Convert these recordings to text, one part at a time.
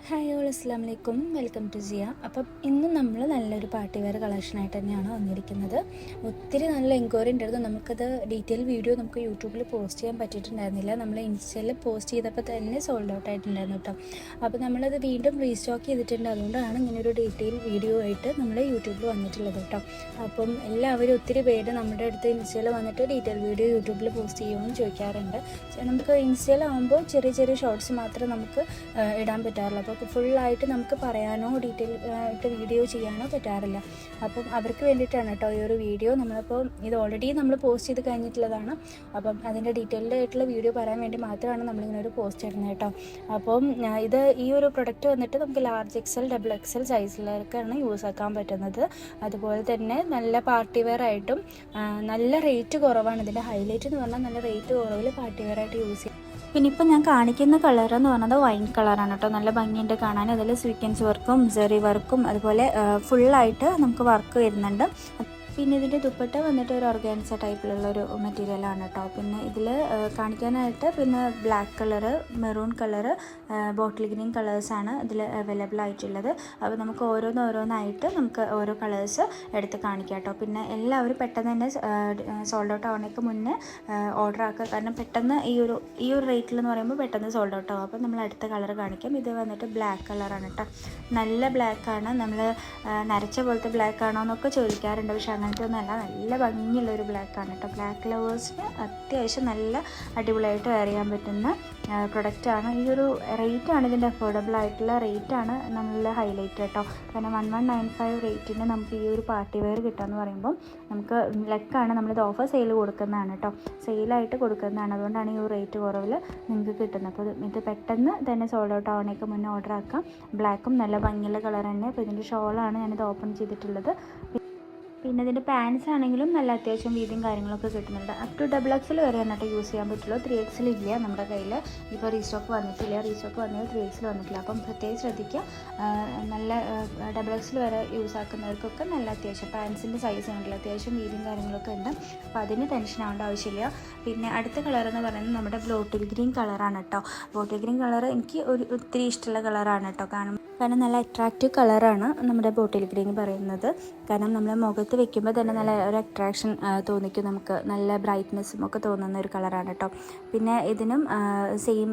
Hi all അസ്സാം വലൈക്കും, welcome to Jiya. അപ്പം ഇന്ന് നമ്മൾ നല്ലൊരു പാർട്ടി വെയർ കളക്ഷനായിട്ട് തന്നെയാണ് വന്നിരിക്കുന്നത്. ഒത്തിരി നല്ല എൻക്വയറി ഉണ്ടായിരുന്നു. നമുക്കത് ഡീറ്റെയിൽ വീഡിയോ നമുക്ക് യൂട്യൂബിൽ പോസ്റ്റ് ചെയ്യാൻ പറ്റിയിട്ടുണ്ടായിരുന്നില്ല. നമ്മൾ ഇൻസ്റ്റയിൽ പോസ്റ്റ് ചെയ്തപ്പോൾ തന്നെ സോൾഡ് ഔട്ട് ആയിട്ടുണ്ടായിരുന്നു കേട്ടോ. അപ്പോൾ നമ്മളത് വീണ്ടും റീസ്റ്റോക്ക് ചെയ്തിട്ടുണ്ട്. അതുകൊണ്ടാണ് ഇങ്ങനെ ഒരു ഡീറ്റെയിൽ വീഡിയോ ആയിട്ട് നമ്മൾ യൂട്യൂബിൽ വന്നിട്ടുള്ളത് കേട്ടോ. അപ്പം എല്ലാവരും ഒത്തിരി പേര് നമ്മുടെ അടുത്ത് ഇൻസ്റ്റയിൽ വന്നിട്ട് ഡീറ്റെയിൽ വീഡിയോ യൂട്യൂബിൽ പോസ്റ്റ് ചെയ്യുമെന്ന് ചോദിക്കാറുണ്ട്. നമുക്ക് ഇൻസ്റ്റയിലാവുമ്പോൾ ചെറിയ ചെറിയ ഷോർട്സ് മാത്രമേ നമുക്ക് ഇടാൻ പറ്റാറുള്ളൂ. അപ്പോൾ ഫുള്ളായിട്ട് നമുക്ക് പറയാനോ ഡീറ്റെയിൽ ആയിട്ട് വീഡിയോ ചെയ്യാനോ പറ്റാറില്ല. അപ്പം അവർക്ക് വേണ്ടിയിട്ടാണ് കേട്ടോ ഈ ഒരു വീഡിയോ. നമ്മളിപ്പോൾ ഇത് ഓൾറെഡി നമ്മൾ പോസ്റ്റ് ചെയ്ത് കഴിഞ്ഞിട്ടുള്ളതാണ്. അപ്പം അതിൻ്റെ ഡീറ്റെയിൽഡ് ആയിട്ടുള്ള വീഡിയോ പറയാൻ വേണ്ടി മാത്രമാണ് നമ്മളിങ്ങനെ ഒരു പോസ്റ്റ് ഇടുന്നത് കേട്ടോ. അപ്പം ഇത് ഈ ഒരു പ്രൊഡക്റ്റ് വന്നിട്ട് നമുക്ക് ലാർജ് എക്സൽ ഡബിൾ എക്സൽ സൈസിലൊക്കെയാണ് യൂസ് ആക്കാൻ പറ്റുന്നത്. അതുപോലെ തന്നെ നല്ല പാർട്ടി വെയർ ആയിട്ടും നല്ല റേറ്റ് കുറവാണ്. ഇതിൻ്റെ ഹൈലൈറ്റ് എന്ന് പറഞ്ഞാൽ നല്ല റേറ്റ് കുറവിൽ പാർട്ടി വെയർ ആയിട്ട് യൂസ് ചെയ്യും. പിന്നെ ഇപ്പം ഞാൻ കാണിക്കുന്ന കളർ എന്ന് പറയുന്നത് വൈൻ കളറാണ് കേട്ടോ. നല്ല ഭംഗിയുണ്ട് കാണാൻ. അതിൽ സ്വീക്വൻസ് വർക്കും സെറി വർക്കും അതുപോലെ ഫുള്ളായിട്ട് നമുക്ക് വർക്ക് വരുന്നുണ്ട്. പിന്നെ ഇതിൻ്റെ ദുപ്പട്ട വന്നിട്ട് ഒരു ഓർഗാൻസ ടൈപ്പിലുള്ള ഒരു മെറ്റീരിയലാണ് കേട്ടോ. പിന്നെ ഇതിൽ കാണിക്കാനായിട്ട് പിന്നെ black colour, maroon colour, bottle green കളേഴ്സാണ് ഇതിൽ അവൈലബിൾ ആയിട്ടുള്ളത്. അപ്പോൾ നമുക്ക് ഓരോന്നായിട്ട് നമുക്ക് ഓരോ കളേഴ്സ് എടുത്ത് കാണിക്കാം കേട്ടോ. പിന്നെ എല്ലാവരും പെട്ടെന്ന് തന്നെ സോൾഡ് ഔട്ട് ആവണേക്ക് മുന്നേ ഓർഡർ ആക്കുക. കാരണം പെട്ടെന്ന് ഈ ഒരു റേറ്റിൽ എന്ന് പറയുമ്പോൾ പെട്ടെന്ന് സോൾഡ് ഔട്ട് ആവും. അപ്പോൾ നമ്മൾ അടുത്ത കളർ കാണിക്കാം. ഇത് വന്നിട്ട് ബ്ലാക്ക് കളറാണ് കേട്ടോ. നല്ല ബ്ലാക്കാണ്. നമ്മൾ നരച്ച പോലത്തെ ബ്ലാക്ക് ആണോ എന്നൊക്കെ ചോദിക്കാറുണ്ട്. പക്ഷേ അങ്ങനത്തെ ഒന്നുമല്ല, നല്ല ഭംഗിയുള്ളൊരു ബ്ലാക്കാണ് കേട്ടോ. ബ്ലാക്ക് ലവേഴ്സിന് അത്യാവശ്യം നല്ല അടിപൊളിയായിട്ട് വെയർ ചെയ്യാൻ പറ്റുന്ന പ്രൊഡക്റ്റാണ്. ഈ ഒരു റേറ്റാണ് ഇതിൻ്റെ അഫോർഡബിൾ ആയിട്ടുള്ള റേറ്റാണ് നമ്മൾ ഹൈലൈറ്റ് കേട്ടോ. കാരണം 1195 റേറ്റിന് നമുക്ക് ഈ ഒരു പാർട്ടി വെയർ കിട്ടുകയെന്ന് പറയുമ്പം നമുക്ക് ലക്കാണ്. നമ്മളിത് ഓഫർ സെയിൽ കൊടുക്കുന്നതാണ് കേട്ടോ. സെയിലായിട്ട് കൊടുക്കുന്നതാണ്. അതുകൊണ്ടാണ് ഈ ഒരു റേറ്റ് കുറവിൽ നിങ്ങൾക്ക് കിട്ടുന്നത്. അപ്പോൾ ഇത് പെട്ടെന്ന് തന്നെ സോൾഡ് ഔട്ട് ആവണേക്ക് മുന്നേ ഓർഡർ ആക്കാം. ബ്ലാക്കും നല്ല ഭംഗിയുള്ള കളർ തന്നെ. അപ്പോൾ ഇതിൻ്റെ ഷോളാണ് ഞാനിത് ഓപ്പൺ ചെയ്തിട്ടുള്ളത്. പിന്നെ ഇതിൻ്റെ പാൻസ് ആണെങ്കിലും നല്ല അത്യാവശ്യം വീതിയും കാര്യങ്ങളൊക്കെ കിട്ടുന്നുണ്ട്. അപ് ടു ഡബിൾ എക്സൽ വരെ എന്നിട്ട് യൂസ് ചെയ്യാൻ പറ്റുള്ളൂ. 3XL ഇല്ല നമ്മുടെ കയ്യിൽ. ഇപ്പോൾ റീസ്റ്റോക്ക് വന്നിട്ടില്ല. റീസ്റ്റോക്ക് വന്നത് 3XL വന്നിട്ടില്ല. അപ്പം പ്രത്യേകം ശ്രദ്ധിക്കുക. നല്ല ഡബിൾ എക്സൽ വരെ യൂസ് ആക്കുന്നവർക്കൊക്കെ നല്ല അത്യാവശ്യം പാൻസിൻ്റെ സൈസ് ഉണ്ടല്ലോ, അത്യാവശ്യം വീതിയും കാര്യങ്ങളൊക്കെ ഉണ്ട്. അപ്പോൾ അതിന് ടെൻഷൻ ആവേണ്ട ആവശ്യമില്ല. പിന്നെ അടുത്ത കളർ എന്ന് പറയുന്നത് നമ്മുടെ ബോട്ടിൽ ഗ്രീൻ കളറാണ് കേട്ടോ. ബോട്ടിൽ ഗ്രീൻ കളർ എനിക്ക് ഒത്തിരി ഇഷ്ടമുള്ള കളറാണ് കേട്ടോ. കാരണം നല്ല അട്രാക്റ്റീവ് കളറാണ് നമ്മുടെ ബോട്ടിൽ ഗ്രീൻ പറയുന്നത്. കാരണം നമ്മൾ മുഖത്ത് വെക്കുമ്പോൾ തന്നെ നല്ല ഒരു അട്രാക്ഷൻ തോന്നിക്കും. നമുക്ക് നല്ല ബ്രൈറ്റ്നെസ്സും ഒക്കെ തോന്നുന്ന ഒരു കളറാണ് കേട്ടോ. പിന്നെ ഇതിനും സെയിം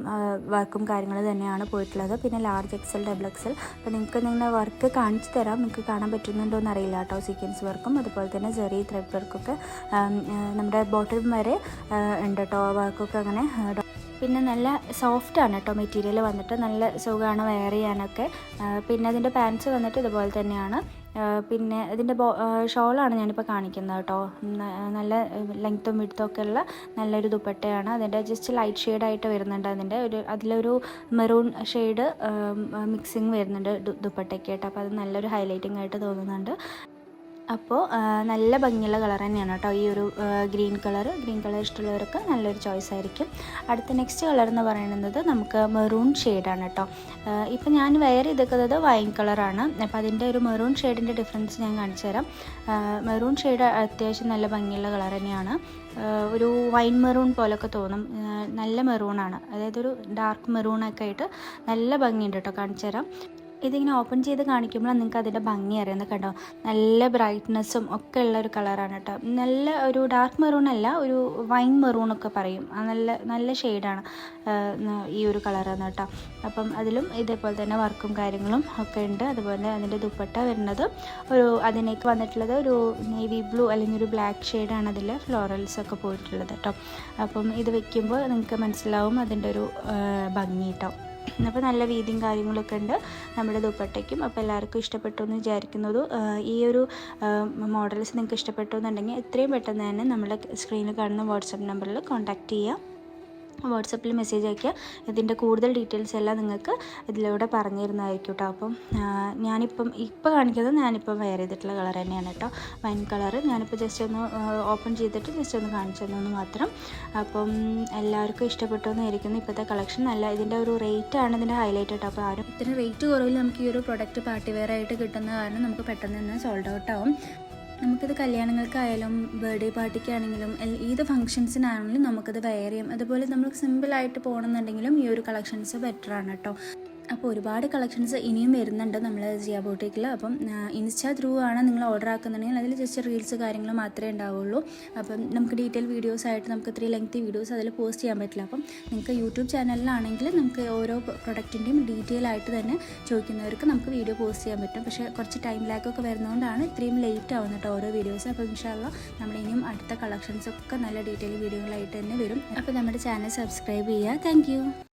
വർക്കും കാര്യങ്ങൾ തന്നെയാണ് പോയിട്ടുള്ളത്. പിന്നെ ലാർജ് എക്സൽ ഡബിൾ എക്സൽ. അപ്പോൾ നിങ്ങൾക്ക് നിങ്ങളുടെ വർക്ക് കാണിച്ചു തരാം. നിങ്ങൾക്ക് കാണാൻ പറ്റുന്നുണ്ടോ എന്ന് അറിയില്ല കേട്ടോ. സീക്വൻസ് വർക്കും അതുപോലെ തന്നെ സെറി ത്രെഡ് വർക്കൊക്കെ നമ്മുടെ ബോട്ടിൽ വരെ ഉണ്ട് കേട്ടോ. വർക്കൊക്കെ അങ്ങനെ. പിന്നെ നല്ല സോഫ്റ്റാണ് കേട്ടോ മെറ്റീരിയൽ വന്നിട്ട്. നല്ല സുഖമാണ് വെയർ ചെയ്യാനൊക്കെ. പിന്നെ അതിൻ്റെ പാൻറ്റ്സ് വന്നിട്ട് ഇതുപോലെ തന്നെയാണ്. പിന്നെ ഇതിൻ്റെ ഷോളാണ് ഞാനിപ്പോൾ കാണിക്കുന്നത് കേട്ടോ. നല്ല ലെങ്ത്തും വിഡ്ത്തും ഒക്കെ ഉള്ള നല്ലൊരു ദുപ്പട്ടയാണ്. അതിൻ്റെ ജസ്റ്റ് ലൈറ്റ് ഷെയ്ഡായിട്ട് വരുന്നുണ്ട്. അതിലൊരു മെറൂൺ ഷെയ്ഡ് മിക്സിങ് വരുന്നുണ്ട് ദുപ്പട്ടയ്ക്ക് കേട്ടോ. അപ്പോൾ അത് നല്ലൊരു ഹൈലൈറ്റിംഗ് ആയിട്ട് തോന്നുന്നുണ്ട്. അപ്പോൾ നല്ല ഭംഗിയുള്ള കളർ തന്നെയാണ് കേട്ടോ ഈ ഒരു ഗ്രീൻ കളർ ഇഷ്ടമുള്ളവർക്ക് നല്ലൊരു ചോയ്സ് ആയിരിക്കും. അടുത്ത നെക്സ്റ്റ് കളർ എന്ന് പറയുന്നത് നമുക്ക് മെറൂൺ ഷെയ്ഡാണ് കേട്ടോ. ഇപ്പം ഞാൻ വെയർ ചെയ്തേക്കുന്നത് വൈൻ കളറാണ്. അപ്പോൾ അതിൻ്റെ ഒരു മെറൂൺ ഷെയ്ഡിൻ്റെ ഡിഫറൻസ് ഞാൻ കാണിച്ചു തരാം. മെറൂൺ ഷെയ്ഡ് അത്യാവശ്യം നല്ല ഭംഗിയുള്ള കളർ തന്നെയാണ്. ഒരു വൈൻ മെറൂൺ പോലൊക്കെ തോന്നും. നല്ല മെറൂണാണ്. അതായത് ഒരു ഡാർക്ക് മെറൂണൊക്കെ ആയിട്ട് നല്ല ഭംഗിയുണ്ട് കേട്ടോ. കാണിച്ചു തരാം. ഇതിങ്ങനെ ഓപ്പൺ ചെയ്ത് കാണിക്കുമ്പോൾ നിങ്ങൾക്ക് അതിൻ്റെ ഭംഗി അറിയുന്നത് കണ്ടോ. നല്ല ബ്രൈറ്റ്നെസ്സും ഒക്കെ ഉള്ള ഒരു കളറാണ് കേട്ടോ. നല്ല ഒരു ഡാർക്ക് മെറൂൺ അല്ല, ഒരു വൈൻ മെറൂണൊക്കെ പറയും. നല്ല ഷെയ്ഡാണ് ഈ ഒരു കളറാണ് കേട്ടോ. അപ്പം അതിലും ഇതേപോലെ തന്നെ വർക്കും കാര്യങ്ങളും ഒക്കെ ഉണ്ട്. അതുപോലെ അതിൻ്റെ ദുപ്പട്ട വരുന്നത് അതിനേക്ക് വന്നിട്ടുള്ളത് ഒരു നേവി ബ്ലൂ അല്ലെങ്കിൽ ഒരു ബ്ലാക്ക് ഷെയ്ഡാണ്. അതിൽ ഫ്ലോറൽസ് ഒക്കെ പോയിട്ടുള്ളത് കേട്ടോ. അപ്പം ഇത് വെക്കുമ്പോൾ നിങ്ങൾക്ക് മനസ്സിലാവും അതിൻ്റെ ഒരു ഭംഗി കേട്ടോ. അപ്പോൾ നല്ല വീതിയും കാര്യങ്ങളൊക്കെ ഉണ്ട് നമ്മുടെ ദുപ്പട്ടയ്ക്കും. അപ്പോൾ എല്ലാവർക്കും ഇഷ്ടപ്പെട്ടു എന്ന് വിചാരിക്കുന്നത്. ഈ ഒരു മോഡൽസ് നിങ്ങൾക്ക് ഇഷ്ടപ്പെട്ടു എന്നുണ്ടെങ്കിൽ എത്രയും പെട്ടെന്ന് തന്നെ നമ്മുടെ സ്ക്രീനിൽ കാണുന്ന വാട്സപ്പ് നമ്പറിൽ കോൺടാക്റ്റ് ചെയ്യുക. വാട്സപ്പിൽ മെസ്സേജ് അയയ്ക്കുക. ഇതിൻ്റെ കൂടുതൽ ഡീറ്റെയിൽസ് എല്ലാം നിങ്ങൾക്ക് ഇതിലൂടെ പറഞ്ഞു തരുന്നതായിരിക്കും കേട്ടോ. അപ്പം ഇപ്പോൾ കാണിക്കുന്നത് ഞാനിപ്പം വെയർ ചെയ്തിട്ടുള്ള കളർ തന്നെയാണ് കേട്ടോ. Wine colour. ഞാനിപ്പോൾ ജസ്റ്റ് ഒന്ന് ഓപ്പൺ ചെയ്തിട്ട് ജസ്റ്റ് ഒന്ന് കാണിച്ചു തന്നു മാത്രം. അപ്പം എല്ലാവർക്കും ഇഷ്ടപ്പെട്ടു എന്നായിരിക്കുന്നു ഇപ്പോഴത്തെ കളക്ഷൻ. നല്ല ഇതിൻ്റെ ഒരു റേറ്റാണ് ഇതിൻ്റെ ഹൈലൈറ്റ് കേട്ടോ. അപ്പോൾ ആരും ഇത്ര റേറ്റ് കുറവിൽ നമുക്ക് ഈ ഒരു പ്രൊഡക്റ്റ് പാർട്ടി വെയർ ആയിട്ട് കിട്ടുന്ന കാരണം നമുക്ക് പെട്ടെന്ന് തന്നെ സോൾഡ് ഔട്ട് ആവും. നമുക്കിത് കല്യാണങ്ങൾക്കായാലും ബർത്ത്ഡേ പാർട്ടിക്കാണെങ്കിലും ഏത് ഫംഗ്ഷൻസിനാണെങ്കിലും നമുക്കിത് വെയർ ചെയ്യാം. അതുപോലെ നമ്മൾ സിമ്പിളായിട്ട് പോകണമെന്നുണ്ടെങ്കിലും ഈ ഒരു കളക്ഷൻസ് ബെറ്ററാണ് കേട്ടോ. അപ്പോൾ ഒരുപാട് കളക്ഷൻസ് ഇനിയും വരുന്നുണ്ട് നമ്മൾ ജിയ ബോട്ടിക്കിൽ. അപ്പം ഇൻസ്റ്റാ ത്രൂ ആണ് നിങ്ങൾ ഓർഡർ ആക്കുന്നുണ്ടെങ്കിൽ അതിൽ ജസ്റ്റ് റീൽസ് കാര്യങ്ങൾ മാത്രമേ ഉണ്ടാവുള്ളൂ. അപ്പം നമുക്ക് ഡീറ്റെയിൽ വീഡിയോസ് ആയിട്ട് നമുക്ക് ഇത്രയും ലെങ്തി വീഡിയോസ് അതിൽ പോസ്റ്റ് ചെയ്യാൻ പറ്റില്ല. അപ്പം നിങ്ങൾക്ക് യൂട്യൂബ് ചാനലിലാണെങ്കിൽ നമുക്ക് ഓരോ പ്രൊഡക്റ്റിൻ്റെയും ഡീറ്റെയിൽ ആയിട്ട് തന്നെ ചോദിക്കുന്നവർക്ക് നമുക്ക് വീഡിയോ പോസ്റ്റ് ചെയ്യാൻ പറ്റും. പക്ഷേ കുറച്ച് ടൈം ലാഗൊക്കെ വരുന്നതുകൊണ്ടാണ് ഇത്രയും ലേറ്റ് ആവുന്നത് കേട്ടോ ഓരോ വീഡിയോസ്. അപ്പോൾ ഇൻഷാ അല്ലാഹ് നമ്മൾ ഇനിയും അടുത്ത കളക്ഷൻസൊക്കെ നല്ല ഡീറ്റെയിൽ വീഡിയോകളായിട്ട് തന്നെ വരും. അപ്പോൾ നമ്മുടെ ചാനൽ സബ്സ്ക്രൈബ് ചെയ്യുക. താങ്ക്